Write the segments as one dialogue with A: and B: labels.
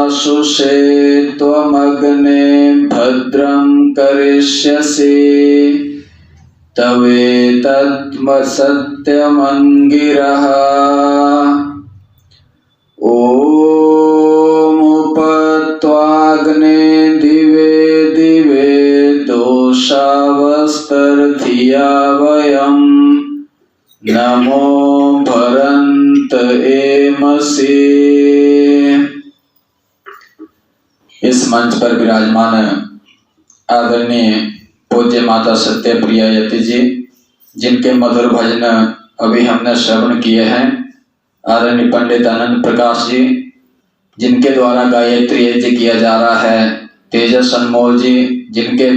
A: आशुषे त्वमग्ने भद्रं करिष्यसि तवेतत्सत्यमङ्गिरः। ॐ उपत्वाग्ने दिवे दिवे दोषावस्तर्धिया वयम् नमो भरन्त एमसि। इस मंच पर विराजमान आदरणीय पूज्य माता सत्यप्रिया यति जी, जिनके मधुर भजन अभी हमने श्रवण किए हैं, आदरणीय पंडित आनंद प्रकाश जी, जिनके द्वारा गायत्री यज्ञ किया जा रहा है, तेजस अनमोल जी, जिनके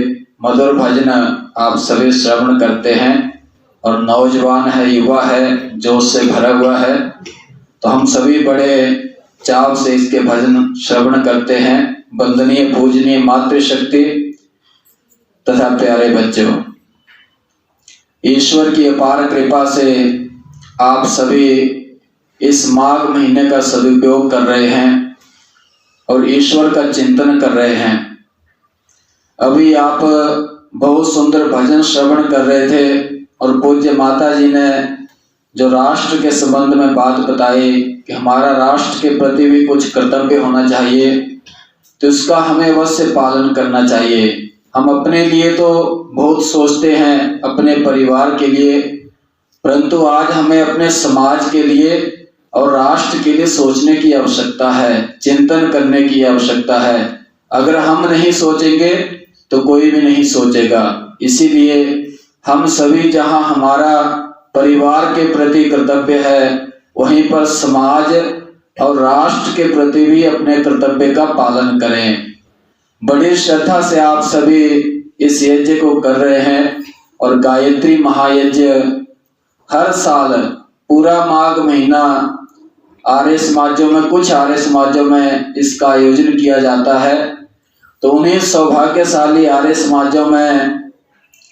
A: मधुर भजन आप सभी श्रवण करते हैं और नौजवान है, युवा है, जोश से भरा हुआ है, तो हम सभी बड़े चाव से इसके भजन श्रवण करते हैं। वंदनीय पूजनीय मातृशक्ति तथा प्यारे बच्चों, ईश्वर की अपार कृपा से आप सभी इस माघ महीने का सदुपयोग कर रहे हैं और ईश्वर का चिंतन कर रहे हैं। अभी आप बहुत सुंदर भजन श्रवण कर रहे थे और पूज्य माता जी ने जो राष्ट्र के संबंध में बात बताई कि हमारा राष्ट्र के प्रति भी कुछ कर्तव्य होना चाहिए, तो इसका हमें अवश्य पालन करना चाहिए। हम अपने लिए तो बहुत सोचते हैं, अपने परिवार के लिए, परंतु आज हमें अपने समाज के लिए और राष्ट्र के लिए सोचने की आवश्यकता है, चिंतन करने की आवश्यकता है। अगर हम नहीं सोचेंगे तो कोई भी नहीं सोचेगा। इसीलिए हम सभी जहां हमारा परिवार के प्रति कर्तव्य है, वहीं पर समाज और राष्ट्र के प्रति भी अपने कर्तव्य का पालन करें। बड़ी श्रद्धा से आप सभी इस यज्ञ को कर रहे हैं और गायत्री महायज्ञ हर साल पूरा माघ महीना आर्य समाजों में, कुछ आर्य समाजों में इसका आयोजन किया जाता है। तो उन्हीं सौभाग्यशाली आर्य समाजों में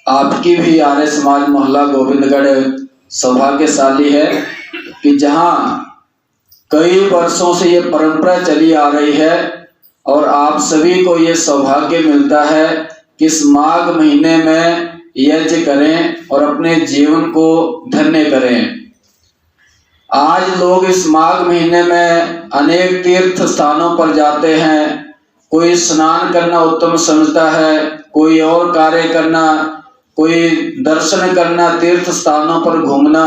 A: आपकी भी आर्य समाज मोहल्ला गोविंदगढ़ सौभाग्यशाली है कि जहां कई वर्षों से ये परंपरा चली आ रही है और आप सभी को ये सौभाग्य मिलता है कि इस माघ महीने में यज्ञ करें और अपने जीवन को धन्य करें। आज लोग इस माघ महीने में अनेक तीर्थ स्थानों पर जाते हैं। कोई स्नान करना उत्तम समझता है, कोई और कार्य करना, कोई दर्शन करना, तीर्थ स्थानों पर घूमना,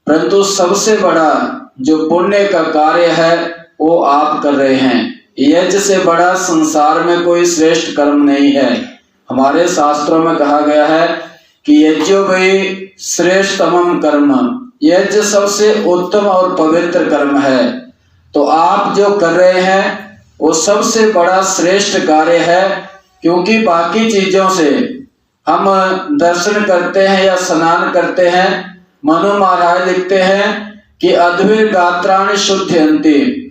A: परंतु सबसे बड़ा जो पुण्य का कार्य है वो आप कर रहे हैं। यज्ञ से बड़ा संसार में कोई श्रेष्ठ कर्म नहीं है। हमारे शास्त्रों में कहा गया है कि यज्ञो वै श्रेष्ठतमं कर्म, यज्ञ सबसे उत्तम और पवित्र कर्म है। तो आप जो कर रहे हैं वो सबसे बड़ा श्रेष्ठ कार्य है, क्योंकि बाकी चीजों से हम दर्शन करते हैं या स्नान करते हैं। मनु महाराज लिखते हैं कि अद्वैत गात्राणि शुद्धयन्ति,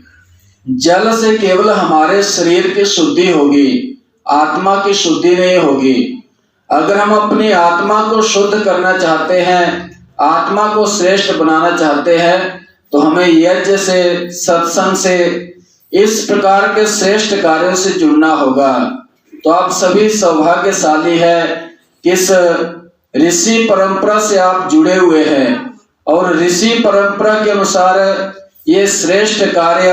A: जल से केवल हमारे शरीर की शुद्धि होगी, आत्मा की शुद्धि नहीं होगी। अगर हम अपनी आत्मा को शुद्ध करना चाहते हैं, आत्मा को श्रेष्ठ बनाना चाहते हैं, तो हमें यज्ञ से, सत्संग से, इस प्रकार के श्रेष्ठ कार्यों से जुड़ना होगा। तो आप सभी सौभाग्यशाली है कि इस ऋषि परंपरा से आप जुड़े हुए हैं और ऋषि परंपरा के अनुसार ये श्रेष्ठ कार्य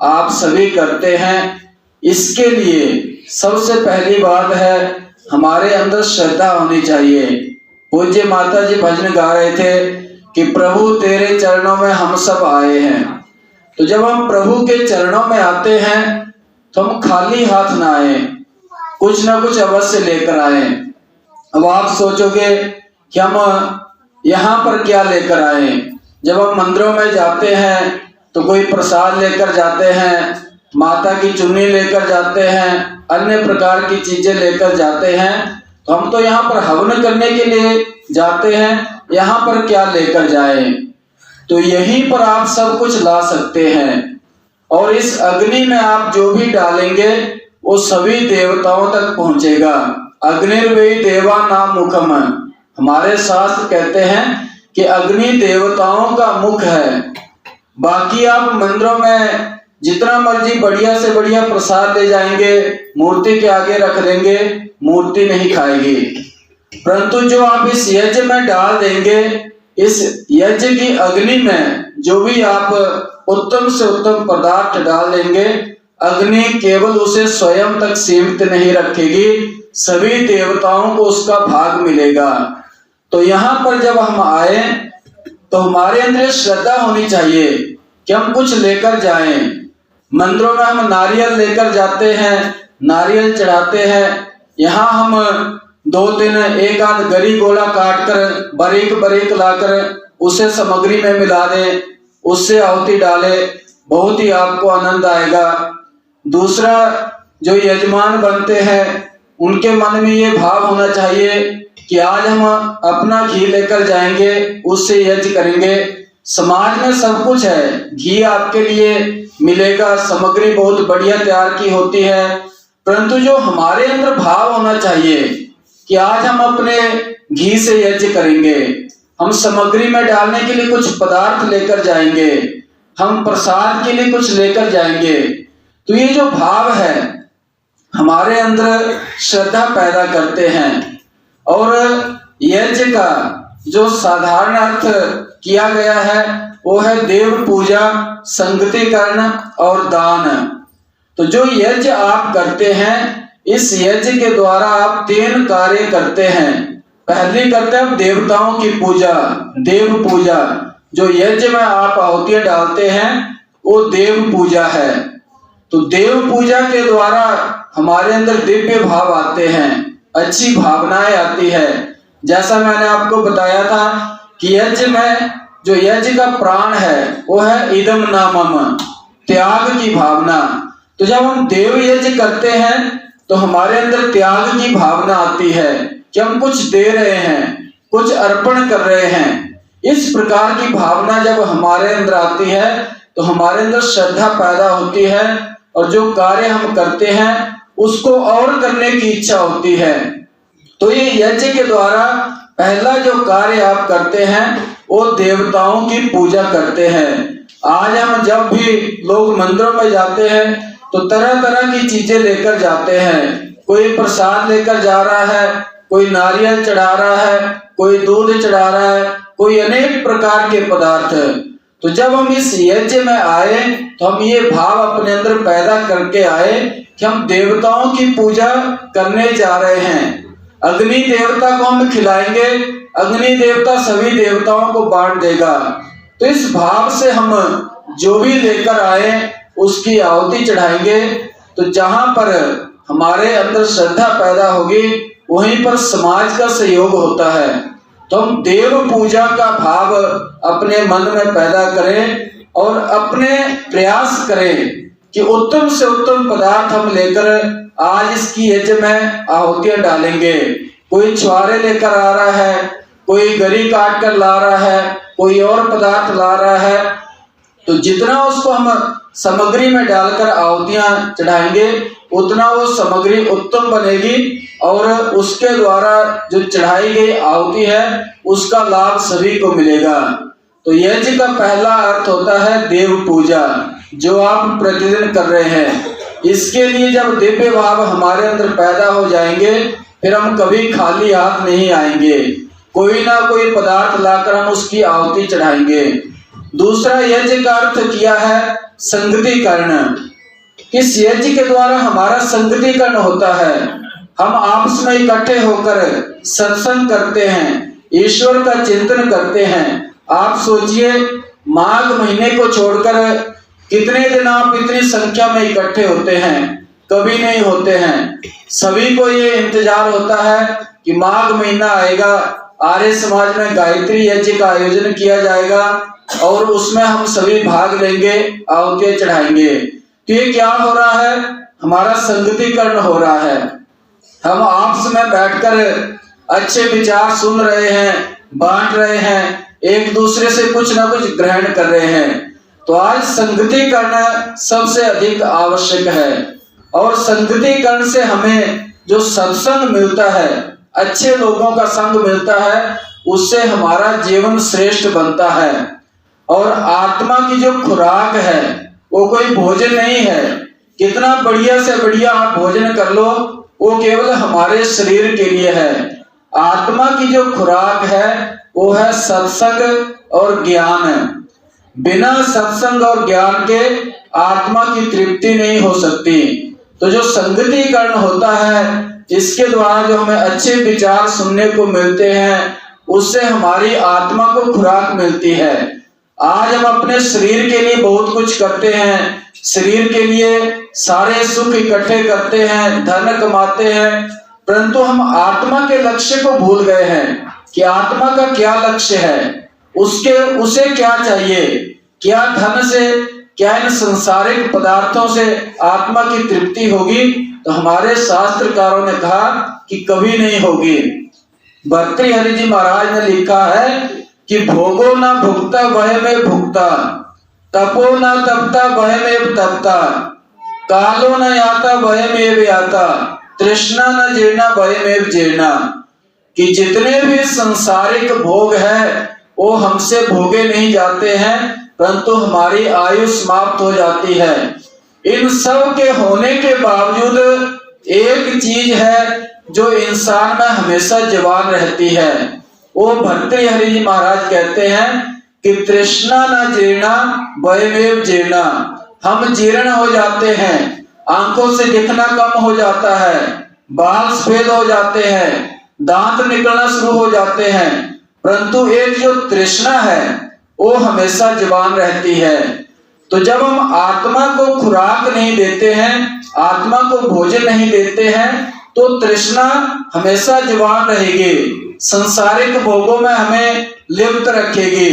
A: आप सभी करते हैं। इसके लिए सबसे पहली बात है हमारे अंदर श्रद्धा होनी चाहिए। पूज्य माता जी भजन गा रहे थे कि प्रभु तेरे चरणों में हम सब आए हैं। तो जब हम प्रभु के चरणों में आते हैं तो हम खाली हाथ ना आए, कुछ ना कुछ अवश्य लेकर आए। अब आप सोचोगे कि हम यहाँ पर क्या लेकर आए। जब हम मंदिरों में जाते हैं तो कोई प्रसाद लेकर जाते हैं, माता की चुन्नी लेकर जाते हैं, अन्य प्रकार की चीजें लेकर जाते हैं। तो हम तो यहाँ पर हवन करने के लिए जाते हैं, यहाँ पर क्या लेकर जाएं। तो यहीं पर आप सब कुछ ला सकते हैं और इस अग्नि में आप जो भी डालेंगे वो सभी देवताओं तक पहुंचेगा। अग्निर्वै देवा नाम मुखम, हमारे शास्त्र कहते हैं कि अग्नि देवताओं का मुख है। बाकी आप मंदिरों में जितना मर्जी बढ़िया से बढ़िया प्रसाद ले जाएंगे, मूर्ति के आगे रख देंगे, मूर्ति नहीं खाएगी। परंतु जो आप इस यज्ञ में डाल देंगे, इस यज्ञ की अग्नि में जो भी आप उत्तम से उत्तम पदार्थ डाल देंगे, अग्नि केवल उसे स्वयं तक सीमित नहीं रखेगी, सभी देवताओं को उसका भाग मिलेगा। तो यहाँ पर जब हम आए तो हमारे अंदर श्रद्धा होनी चाहिए कि हम कुछ लेकर जाएं। मंदिरों में हम नारियल लेकर जाते हैं, नारियल चढ़ाते हैं। यहाँ हम 2-3 एक आध गरी गोला काट कर बारीक बारीक लाकर उसे सामग्री में मिला दें, उससे आहुति डाले, बहुत ही आपको आनंद आएगा। दूसरा, जो यजमान बनते हैं उनके मन में ये भाव होना चाहिए कि आज हम अपना घी लेकर जाएंगे, उससे यज्ञ करेंगे। समाज में सब कुछ है, घी आपके लिए मिलेगा, सामग्री बहुत बढ़िया तैयार की होती है, परंतु जो हमारे अंदर भाव होना चाहिए कि आज हम अपने घी से यज्ञ करेंगे, हम सामग्री में डालने के लिए कुछ पदार्थ लेकर जाएंगे, हम प्रसाद के लिए कुछ लेकर जाएंगे। तो ये जो भाव है हमारे अंदर श्रद्धा पैदा करते हैं। और यज्ञ का जो साधारण अर्थ किया गया है वो है देव पूजा, संगतिकरण और दान। तो जो यज्ञ आप करते हैं, इस यज्ञ के द्वारा आप 3 कार्य करते हैं। पहली करते हैं देवताओं की पूजा, देव पूजा। जो यज्ञ में आप आहुतियां डालते हैं वो देव पूजा है। तो देव पूजा के द्वारा हमारे अंदर दिव्य भाव आते हैं, अच्छी भावनाएं आती है। जैसा मैंने आपको बताया था कि यज्ञ में जो यज्ञ का प्राण है वो है इदम नामम, त्याग की भावना। तो जब हम देव यज्ञ करते हैं तो हमारे अंदर त्याग की भावना आती है कि हम कुछ दे रहे हैं, कुछ अर्पण कर रहे हैं। इस प्रकार की भावना जब हमारे अंदर आती है तो हमारे अंदर श्रद्धा पैदा होती है और जो कार्य हम करते हैं उसको और करने की इच्छा होती है। तो ये यज्ञ के द्वारा पहला जो कार्य आप करते हैं वो देवताओं की पूजा करते हैं। आज हम जब भी लोग मंदिरों में जाते हैं तो तरह तरह की चीजें लेकर जाते हैं। कोई प्रसाद लेकर जा रहा है, कोई नारियल चढ़ा रहा है, कोई दूध चढ़ा रहा है, कोई अनेक प्रकार के पदार्थ। तो जब हम इस यज्ञ में आए तो हम ये भाव अपने अंदर पैदा करके आए कि हम देवताओं की पूजा करने जा रहे हैं। अग्नि देवता को हम खिलाएंगे, अग्नि देवता सभी देवताओं को बांट देगा। तो इस भाव से हम जो भी लेकर आए उसकी आहुति चढ़ाएंगे। तो जहां पर हमारे अंदर श्रद्धा पैदा होगी वहीं पर समाज का सहयोग होता है। तो हम देव पूजा का भाव अपने मन में पैदा करें और अपने प्रयास करें कि उत्तम से उत्तम पदार्थ हम लेकर आज इसकी यज्ञ में आहुतियां डालेंगे। कोई छुआरे लेकर आ रहा है, कोई गरी काट कर ला रहा है, कोई और पदार्थ ला रहा है। तो जितना उसको हम सामग्री में डालकर आहुतियां चढ़ाएंगे उतना वो सामग्री उत्तम बनेगी और उसके द्वारा जो चढ़ाई गई आहुति है उसका लाभ सभी को मिलेगा। तो यज्ञ का पहला अर्थ होता है देव पूजा, जो आप प्रतिदिन कर रहे हैं। इसके लिए जब दिव्य भाव हमारे अंदर पैदा हो जाएंगे फिर हम कभी खाली हाथ नहीं आएंगे, कोई ना कोई पदार्थ लाकर हम उसकी आहुति चढ़ाएंगे। दूसरा यज्ञ का अर्थ किया है संगतिकरण। इस यज्ञ के द्वारा हमारा संगतिकरण होता है। हम आपस में इकट्ठे होकर सत्संग करते हैं, ईश्वर का चिंतन करते हैं। आप सोचिए माघ महीने को छोड़कर कितने दिन आप इतनी संख्या में इकट्ठे होते हैं? कभी नहीं होते हैं। सभी को ये इंतजार होता है कि माघ महीना आएगा, आर्य समाज में गायत्री यज्ञ का आयोजन किया जाएगा और उसमें हम सभी भाग लेंगे, आहुतियां चढ़ाएंगे। तो ये क्या हो रहा है? हमारा संगतिकरण हो रहा है। हम आपस में बैठकर अच्छे विचार सुन रहे हैं, बांट रहे हैं, एक दूसरे से कुछ ना कुछ ग्रहण कर रहे हैं। तो आज संगतिकरण सबसे अधिक आवश्यक है और संगतिकरण से हमें जो सत्संग मिलता है, अच्छे लोगों का संग मिलता है, उससे हमारा जीवन श्रेष्ठ बनता है और आत्मा की जो खुराक है वो कोई भोजन नहीं है। कितना बढ़िया से बढ़िया आप भोजन कर लो, वो केवल हमारे शरीर के लिए है। आत्मा की जो खुराक है वो है सत्संग और ज्ञान। बिना सत्संग और ज्ञान के आत्मा की तृप्ति नहीं हो सकती। तो जो संगतिकरण होता है, इसके द्वारा जो हमें अच्छे विचार सुनने को मिलते हैं, उससे हमारी आत्मा को खुराक मिलती है। आज हम अपने शरीर के लिए बहुत कुछ करते हैं, शरीर के लिए सारे सुख इकट्ठे करते हैं, धन कमाते हैं, परंतु हम आत्मा के लक्ष्य को भूल गए हैं कि आत्मा का क्या लक्ष्य है, उसे क्या चाहिए। क्या धन से, क्या इन सांसारिक पदार्थों से आत्मा की तृप्ति होगी? तो हमारे शास्त्रकारों ने कहा कि कभी नहीं होगी। भर्तृहरि जी महाराज ने लिखा है कि भोगो न भुगता वह में भुगता, तपो न तपता वह में तपता, कालो न याता वह में याता, तृष्णा न जीर्णा वह में जीर्णा। कि जितने भी संसारिक भोग है वो हमसे भोगे नहीं जाते हैं, परंतु हमारी आयु समाप्त हो जाती है। इन सब के होने के बावजूद एक चीज है जो इंसान में हमेशा जवान रहती है। वो भर्तृहरि जी महाराज कहते हैं कि तृष्णा न जीर्णा वयमेव जीर्णा। हम जीर्ण हो जाते हैं, आंखों से दिखना कम हो जाता है, बाल सफेद हो जाते हैं, दांत निकलना शुरू हो जाते हैं, परंतु एक जो तृष्णा है वो हमेशा जवान रहती है। तो जब हम आत्मा को खुराक नहीं देते हैं, आत्मा को भोजन नहीं देते हैं, तो तृष्णा हमेशा जवान रहेगी, संसारिक भोगों में हमें लिप्त रखेगी।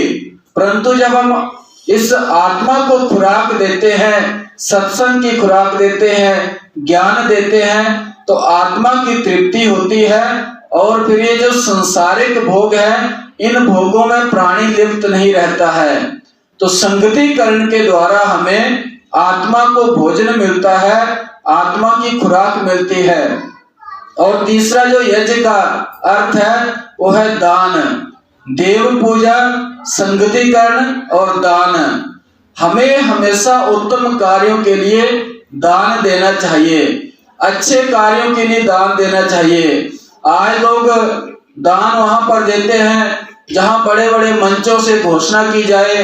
A: परंतु जब हम इस आत्मा को खुराक देते हैं, सत्संग की खुराक देते हैं, ज्ञान देते हैं, तो आत्मा की तृप्ति होती है। और फिर ये जो संसारिक भोग है, इन भोगों में प्राणी लिप्त नहीं रहता है। तो संगतिकरण के द्वारा हमें आत्मा को भोजन मिलता है, आत्मा की खुराक मिलती है। और तीसरा जो यज्ञ का अर्थ है वो है दान। देव पूजा, संगतिकरण और दान। हमें हमेशा उत्तम कार्यों के लिए दान देना चाहिए, अच्छे कार्यों के लिए दान देना चाहिए। आज लोग दान वहां पर देते हैं जहां बड़े बड़े मंचों से घोषणा की जाए,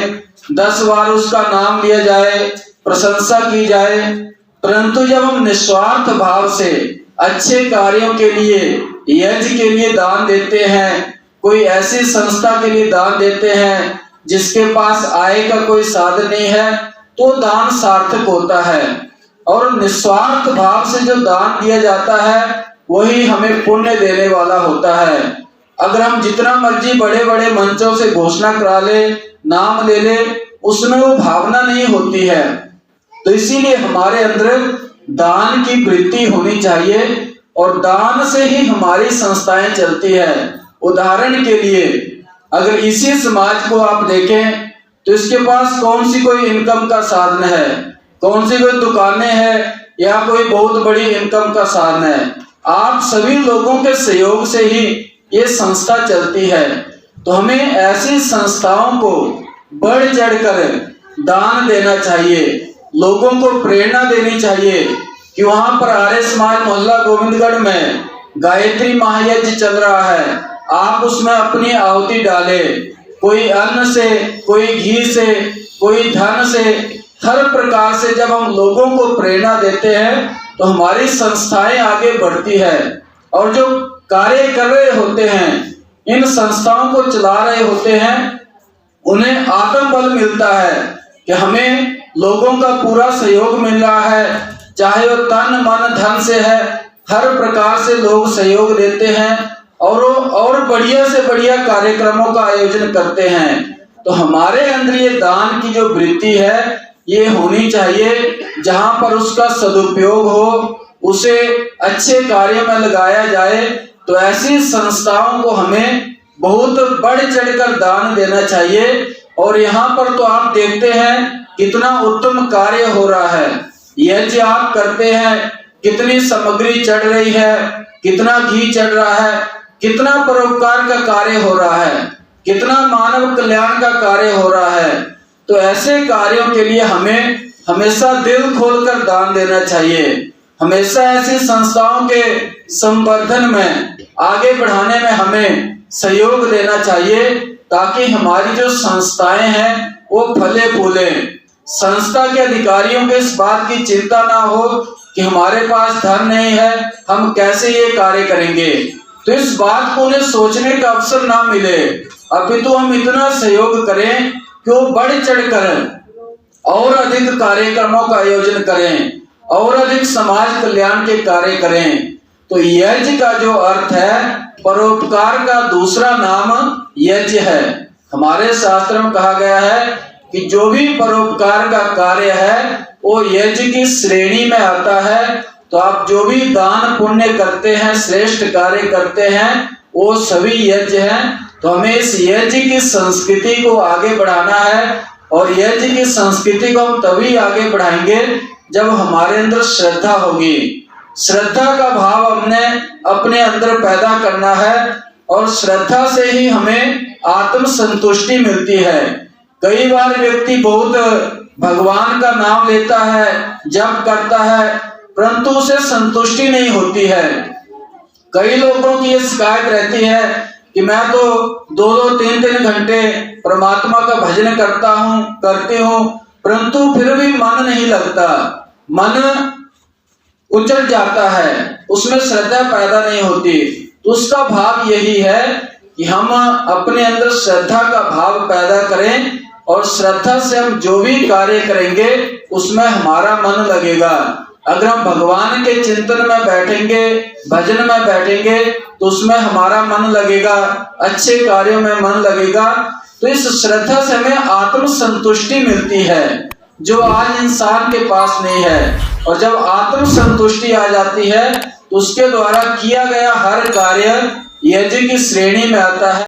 A: 10 बार उसका नाम लिया जाए, प्रशंसा की जाए, परंतु जब हम निस्वार्थ भाव से अच्छे कार्यों के लिए, यज्ञ के लिए दान देते हैं, कोई ऐसी संस्था के लिए दान देते हैं जिसके पास आय का कोई साधन नहीं है, तो दान सार्थक होता है। और निस्वार्थ भाव से जो दान दिया जाता है वही हमें पुण्य देने वाला होता है। अगर हम जितना मर्जी बड़े बड़े मंचों से घोषणा करा ले, नाम ले ले, उसमें वो भावना नहीं होती है। तो इसीलिए हमारे अंदर दान की वृत्ति होनी चाहिए, और दान से ही हमारी संस्थाएं चलती है। उदाहरण के लिए अगर इसी समाज को आप देखें तो इसके पास कौन सी कोई इनकम का साधन है, कौन सी कोई दुकानें हैं या कोई बहुत बड़ी इनकम का साधन है। आप सभी लोगों के सहयोग से ही ये संस्था चलती है। तो हमें ऐसी संस्थाओं को बढ़ चढ़कर दान देना चाहिए, लोगों को प्रेरणा देनी चाहिए कि वहां पर आर्य समाज मोहल्ला गोविंदगढ़ में गायत्री महायज्ञ चल रहा है, आप उसमें अपनी आहुति डालें। कोई अन्न से, कोई घी से, कोई धन से, हर प्रकार से जब हम लोगों को प्रेरणा देते हैं तो हमारी संस्थाएं आगे बढ़ती है। और जो कार्य कर रहे होते हैं, इन संस्थाओं को चला रहे होते हैं, उन्हें आत्मबल मिलता है कि हमें लोगों का पूरा सहयोग मिल रहा है, चाहे वो तन मन धन से है, हर प्रकार से लोग सहयोग देते हैं और बढ़िया से बढ़िया कार्यक्रमों का आयोजन करते हैं। तो हमारे अंदर ये दान की जो वृत्ति है ये होनी चाहिए, जहां पर उसका सदुपयोग हो, उसे अच्छे कार्यों में लगाया जाए। तो ऐसी संस्थाओं को हमें बहुत बढ़ चढ़कर दान देना चाहिए। और यहाँ पर तो आप देखते हैं कितना उत्तम कार्य हो रहा है, यज्ञ आप करते हैं, कितनी सामग्री चढ़ रही है, कितना घी चढ़ रहा है, कितना परोपकार का कार्य हो रहा है, कितना मानव कल्याण का कार्य हो रहा है। तो ऐसे कार्यों के लिए हमें हमेशा दिल खोलकर दान देना चाहिए। हमेशा ऐसी संस्थाओं के संवर्धन में, आगे बढ़ाने में हमें सहयोग देना चाहिए, ताकि हमारी जो संस्थाएं हैं वो फले फूले। संस्था के अधिकारियों को इस बात की चिंता ना हो कि हमारे पास धन नहीं है, हम कैसे ये कार्य करेंगे, तो इस बात को उन्हें सोचने का अवसर ना मिले, अपितु हम इतना सहयोग करें कि वो बढ़ चढ़कर और अधिक कार्यक्रमों का आयोजन करें और अधिक समाज कल्याण के कार्य करें। तो यज्ञ का जो अर्थ है, परोपकार का दूसरा नाम यज्ञ है। हमारे शास्त्र में कहा गया है कि जो भी परोपकार का कार्य है वो यज्ञ की श्रेणी में आता है। तो आप जो भी दान पुण्य करते हैं, श्रेष्ठ कार्य करते हैं, वो सभी यज्ञ हैं। तो हमें इस यज्ञ की संस्कृति को आगे बढ़ाना है, और यज्ञ की संस्कृति को हम तभी आगे बढ़ाएंगे जब हमारे अंदर श्रद्धा होगी। श्रद्धा का भाव हमने अपने अंदर पैदा करना है, और श्रद्धा से ही हमें आत्म संतुष्टि मिलती है। कई बार व्यक्ति बहुत भगवान का नाम लेता है, जप करता है, परंतु उसे संतुष्टि नहीं होती है। कई लोगों की ये शिकायत रहती है कि मैं तो 2-2, 3-3 घंटे परमात्मा का भजन करती हूँ, परंतु फिर भी मन नहीं लगता, मन उचट जाता है, उसमें श्रद्धा पैदा नहीं होती। तो उसका भाव यही है कि हम अपने अंदर श्रद्धा का भाव पैदा करें, और श्रद्धा से हम जो भी कार्य करेंगे उसमें हमारा मन लगेगा। अगर हम भगवान के चिंतन में बैठेंगे, भजन में बैठेंगे, तो उसमें हमारा मन लगेगा, अच्छे कार्यों में मन लगेगा। तो इस श्रद्धा से हमें आत्म संतुष्टि मिलती है, जो आज इंसान के पास नहीं है। और जब आत्म संतुष्टि आ जाती है तो उसके द्वारा किया गया हर कार्य यज्ञ की श्रेणी में आता है।